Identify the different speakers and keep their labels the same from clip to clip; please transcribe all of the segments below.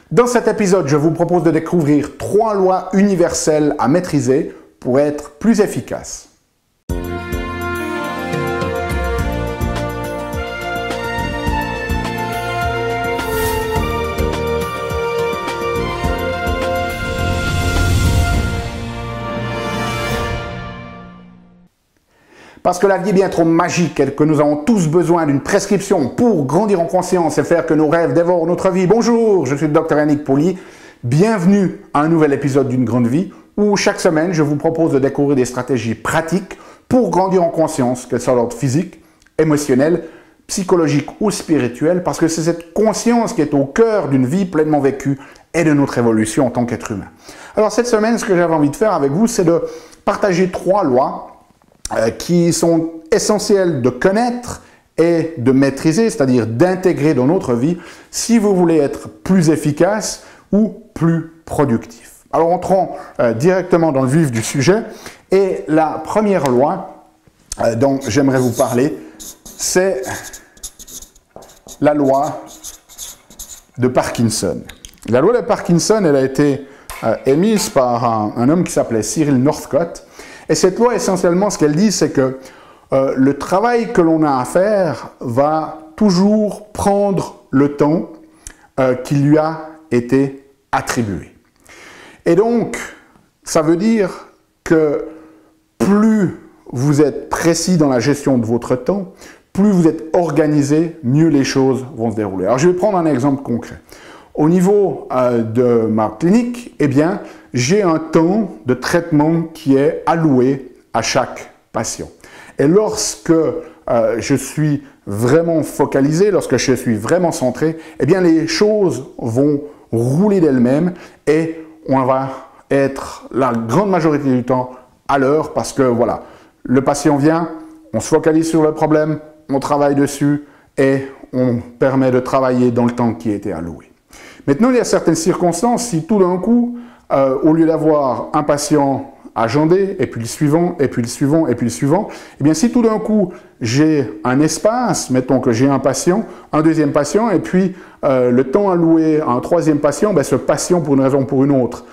Speaker 1: Dans cet épisode, je vous propose de découvrir 3 lois universelles à maîtriser pour être plus efficace. Parce que la vie est bien trop magique et que nous avons tous besoin d'une prescription pour grandir en conscience et faire que nos rêves dévorent notre vie. Bonjour, je suis le Dr Yannick Pauly. Bienvenue à un nouvel épisode d'une grande vie où chaque semaine je vous propose de découvrir des stratégies pratiques pour grandir en conscience, qu'elles soient d'ordre physique, émotionnel, psychologique ou spirituel, parce que c'est cette conscience qui est au cœur d'une vie pleinement vécue et de notre évolution en tant qu'être humain. Alors cette semaine, ce que j'avais envie de faire avec vous, c'est de partager 3 lois qui sont essentielles de connaître et de maîtriser, c'est-à-dire d'intégrer dans notre vie si vous voulez être plus efficace ou plus productif. Alors entrons directement dans le vif du sujet et la première loi dont j'aimerais vous parler, c'est la loi de Parkinson. La loi de Parkinson, elle a été émise par un homme qui s'appelait Cyril Northcott. Et cette loi, essentiellement, ce qu'elle dit, c'est que le travail que l'on a à faire va toujours prendre le temps qui lui a été attribué. Et donc, ça veut dire que plus vous êtes précis dans la gestion de votre temps, plus vous êtes organisé, mieux les choses vont se dérouler. Alors, je vais prendre un exemple concret. Au niveau de ma clinique, eh bien, j'ai un temps de traitement qui est alloué à chaque patient. Et lorsque je suis vraiment focalisé, lorsque je suis vraiment centré, eh bien, les choses vont rouler d'elles-mêmes et on va être la grande majorité du temps à l'heure parce que voilà, le patient vient, on se focalise sur le problème, on travaille dessus et on permet de travailler dans le temps qui a été alloué. Maintenant, il y a certaines circonstances, si tout d'un coup, au lieu d'avoir un patient agendé, et puis le suivant, et puis le suivant, et puis le suivant, eh bien si tout d'un coup, j'ai un espace, mettons que j'ai un patient, un deuxième patient, et puis le temps alloué à un troisième patient, ben, ce patient, pour une raison ou pour une autre,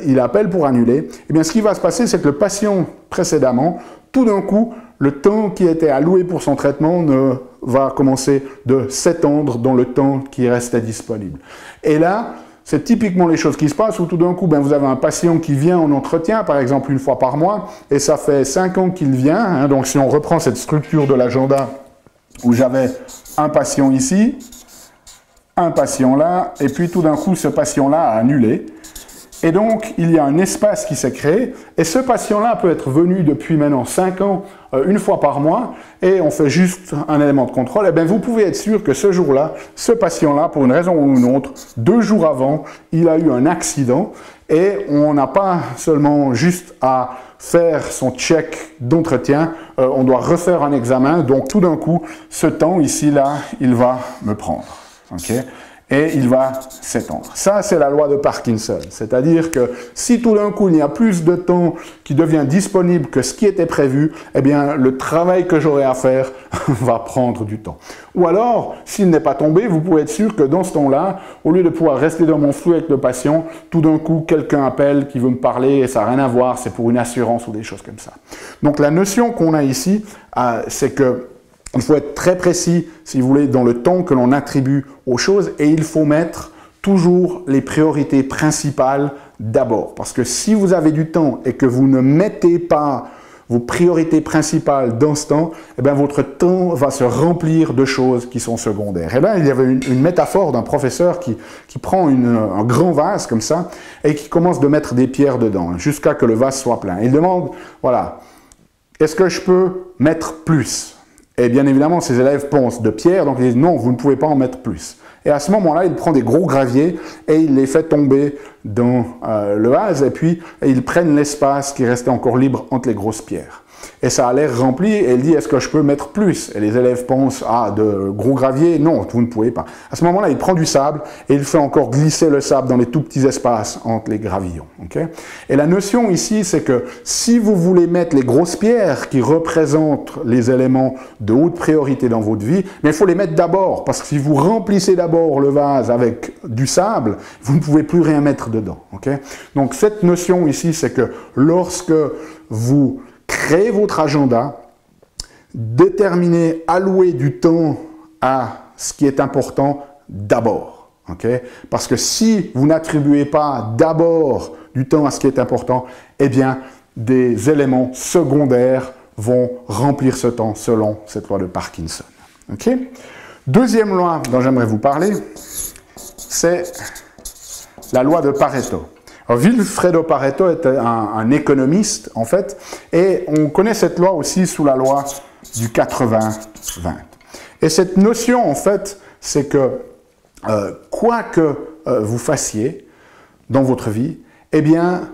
Speaker 1: il appelle pour annuler, eh bien ce qui va se passer, c'est que le patient précédemment, tout d'un coup, le temps qui était alloué pour son traitement va commencer de s'étendre dans le temps qui restait disponible. Et là, c'est typiquement les choses qui se passent où tout d'un coup, ben, vous avez un patient qui vient en entretien, par exemple une fois par mois, et ça fait 5 ans qu'il vient. Hein, donc si on reprend cette structure de l'agenda où j'avais un patient ici, un patient là, et puis tout d'un coup, ce patient-là a annulé. Et donc, il y a un espace qui s'est créé, et ce patient-là peut être venu depuis maintenant 5 ans, une fois par mois, et on fait juste un élément de contrôle, et bien vous pouvez être sûr que ce jour-là, ce patient-là, pour une raison ou une autre, 2 jours avant, il a eu un accident, et on n'a pas seulement juste à faire son check d'entretien, on doit refaire un examen, donc tout d'un coup, ce temps ici, là, il va me prendre. Okay? Et il va s'étendre. Ça, c'est la loi de Parkinson. C'est-à-dire que si tout d'un coup, il y a plus de temps qui devient disponible que ce qui était prévu, eh bien, le travail que j'aurai à faire va prendre du temps. Ou alors, s'il n'est pas tombé, vous pouvez être sûr que dans ce temps-là, au lieu de pouvoir rester dans mon flou avec le patient, tout d'un coup, quelqu'un appelle qui veut me parler et ça n'a rien à voir, c'est pour une assurance ou des choses comme ça. Donc, la notion qu'on a ici, c'est que il faut être très précis, si vous voulez, dans le temps que l'on attribue aux choses et il faut mettre toujours les priorités principales d'abord. Parce que si vous avez du temps et que vous ne mettez pas vos priorités principales dans ce temps, eh bien votre temps va se remplir de choses qui sont secondaires. Et là, il y avait une métaphore d'un professeur qui prend un grand vase comme ça et qui commence de mettre des pierres dedans jusqu'à que le vase soit plein. Il demande, voilà, est-ce que je peux mettre plus ? Et bien évidemment, ses élèves pensent de pierre, donc ils disent non, vous ne pouvez pas en mettre plus. Et à ce moment-là, il prend des gros graviers et il les fait tomber dans le vase et puis ils prennent l'espace qui restait encore libre entre les grosses pierres. et ça a l'air rempli, et elle dit, est-ce que je peux mettre plus? Et les élèves pensent, ah, de gros gravier, non, vous ne pouvez pas. À ce moment-là, il prend du sable, et il fait encore glisser le sable dans les tout petits espaces entre les gravillons. Okay? Et la notion ici, c'est que si vous voulez mettre les grosses pierres qui représentent les éléments de haute priorité dans votre vie, mais il faut les mettre d'abord, parce que si vous remplissez d'abord le vase avec du sable, vous ne pouvez plus rien mettre dedans. Okay? Donc cette notion ici, c'est que lorsque vous créez votre agenda, déterminez, allouez du temps à ce qui est important d'abord. Okay? Parce que si vous n'attribuez pas d'abord du temps à ce qui est important, eh bien, des éléments secondaires vont remplir ce temps selon cette loi de Parkinson. Okay? Deuxième loi dont j'aimerais vous parler, c'est la loi de Pareto. Alors, Vilfredo Pareto est un économiste, en fait, et on connaît cette loi aussi sous la loi du 80-20. Et cette notion, en fait, c'est que quoi que vous fassiez dans votre vie, eh bien,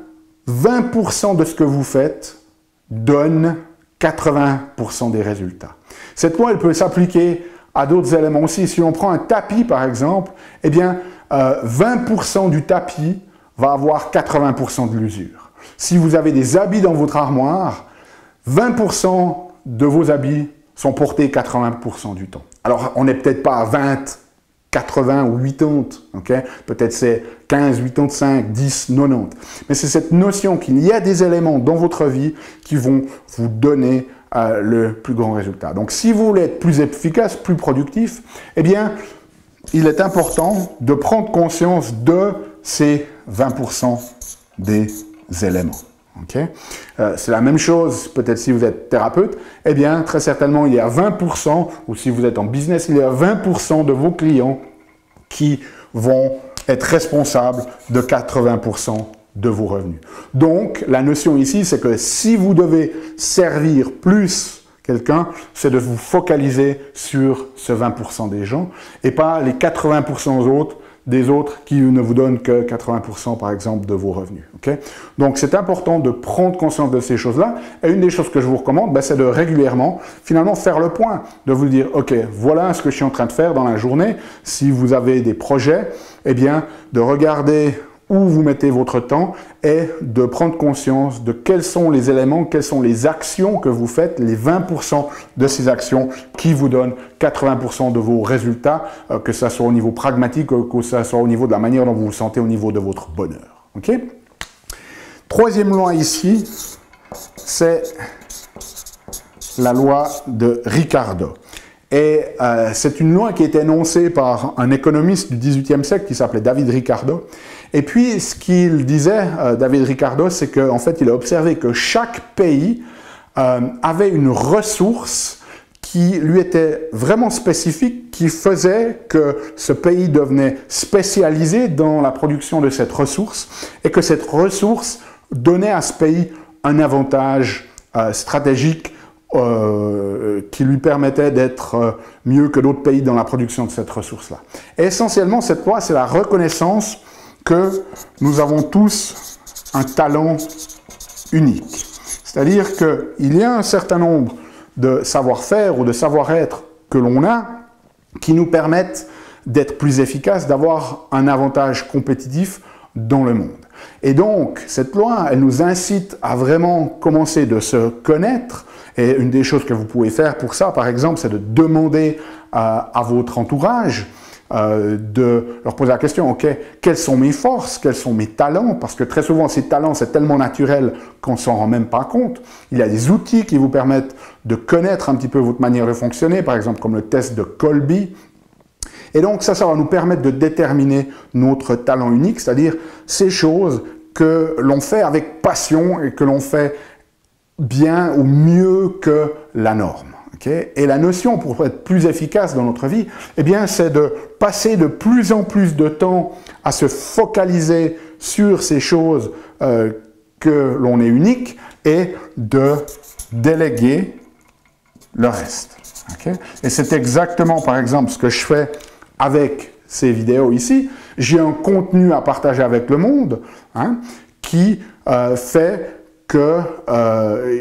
Speaker 1: 20% de ce que vous faites donne 80% des résultats. Cette loi, elle peut s'appliquer à d'autres éléments aussi. Si on prend un tapis, par exemple, eh bien, 20% du tapis va avoir 80% de l'usure. Si vous avez des habits dans votre armoire, 20% de vos habits sont portés 80% du temps. Alors, on n'est peut-être pas à 20, 80 ou 80, okay? Peut-être c'est 15, 85, 10, 90. Mais c'est cette notion qu'il y a des éléments dans votre vie qui vont vous donner le plus grand résultat. Donc, si vous voulez être plus efficace, plus productif, eh bien, il est important de prendre conscience de ces 20% des éléments. Okay? C'est la même chose, peut-être si vous êtes thérapeute, eh bien, très certainement, il y a 20%, ou si vous êtes en business, il y a 20% de vos clients qui vont être responsables de 80% de vos revenus. Donc, la notion ici, c'est que si vous devez servir plus quelqu'un, c'est de vous focaliser sur ce 20% des gens et pas les 80% des autres qui ne vous donnent que 80% par exemple de vos revenus. Okay? Donc c'est important de prendre conscience de ces choses-là. Et une des choses que je vous recommande, c'est de régulièrement finalement faire le point, de vous dire ok, voilà ce que je suis en train de faire dans la journée. Si vous avez des projets, eh bien de regarder où vous mettez votre temps et de prendre conscience de quels sont les éléments, quelles sont les actions que vous faites, les 20% de ces actions qui vous donnent 80% de vos résultats, que ce soit au niveau pragmatique, que ce soit au niveau de la manière dont vous vous sentez, au niveau de votre bonheur. Okay? Troisième loi ici, c'est la loi de Ricardo. Et c'est une loi qui a été énoncée par un économiste du XVIIIe siècle qui s'appelait David Ricardo. Et puis, ce qu'il disait, David Ricardo, c'est qu'en fait, il a observé que chaque pays avait une ressource qui lui était vraiment spécifique, qui faisait que ce pays devenait spécialisé dans la production de cette ressource et que cette ressource donnait à ce pays un avantage stratégique qui lui permettait d'être mieux que d'autres pays dans la production de cette ressource-là. Et essentiellement, cette loi, c'est la reconnaissance que nous avons tous un talent unique. C'est-à-dire qu'il y a un certain nombre de savoir-faire ou de savoir-être que l'on a qui nous permettent d'être plus efficaces, d'avoir un avantage compétitif dans le monde. Et donc, cette loi, elle nous incite à vraiment commencer de se connaître. Et une des choses que vous pouvez faire pour ça, par exemple, c'est de demander à votre entourage de leur poser la question, ok, quelles sont mes forces, quels sont mes talents, parce que très souvent ces talents c'est tellement naturel qu'on s'en rend même pas compte. Il y a des outils qui vous permettent de connaître un petit peu votre manière de fonctionner, par exemple comme le test de Kolbe. Et donc ça va nous permettre de déterminer notre talent unique, c'est-à-dire ces choses que l'on fait avec passion et que l'on fait bien ou mieux que la norme. Okay? Et la notion pour être plus efficace dans notre vie, eh bien, c'est de passer de plus en plus de temps à se focaliser sur ces choses que l'on est unique et de déléguer le reste. Okay? Et c'est exactement, par exemple, ce que je fais avec ces vidéos ici. J'ai un contenu à partager avec le monde qui fait que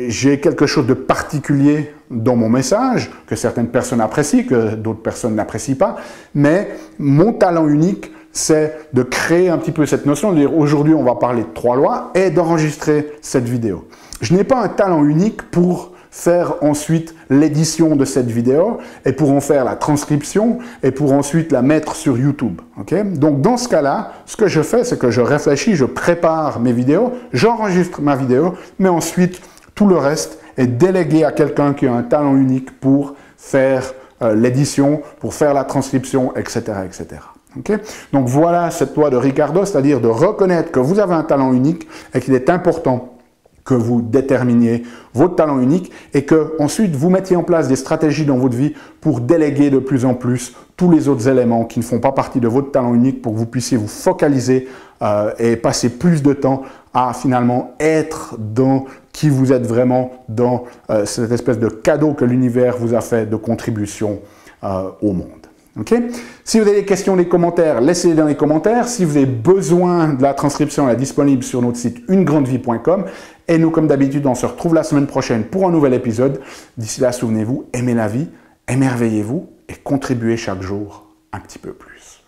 Speaker 1: j'ai quelque chose de particulier dans mon message, que certaines personnes apprécient, que d'autres personnes n'apprécient pas, mais mon talent unique, c'est de créer un petit peu cette notion, de dire aujourd'hui on va parler de 3 lois et d'enregistrer cette vidéo. Je n'ai pas un talent unique pour faire ensuite l'édition de cette vidéo et pour en faire la transcription et pour ensuite la mettre sur YouTube. Okay? Donc dans ce cas-là, ce que je fais, c'est que je réfléchis, je prépare mes vidéos, j'enregistre ma vidéo, mais ensuite tout le reste est délégué à quelqu'un qui a un talent unique pour faire l'édition, pour faire la transcription, etc. etc. Okay? Donc voilà cette loi de Ricardo, c'est-à-dire de reconnaître que vous avez un talent unique et qu'il est important que vous déterminiez votre talent unique et que ensuite vous mettiez en place des stratégies dans votre vie pour déléguer de plus en plus tous les autres éléments qui ne font pas partie de votre talent unique pour que vous puissiez vous focaliser et passer plus de temps à finalement être dans qui vous êtes vraiment, dans cette espèce de cadeau que l'univers vous a fait de contribution au monde. Okay? Si vous avez des questions, des commentaires, laissez-les dans les commentaires. Si vous avez besoin de la transcription, elle est disponible sur notre site unegrandevie.com. Et nous, comme d'habitude, on se retrouve la semaine prochaine pour un nouvel épisode. D'ici là, souvenez-vous, aimez la vie, émerveillez-vous et contribuez chaque jour un petit peu plus.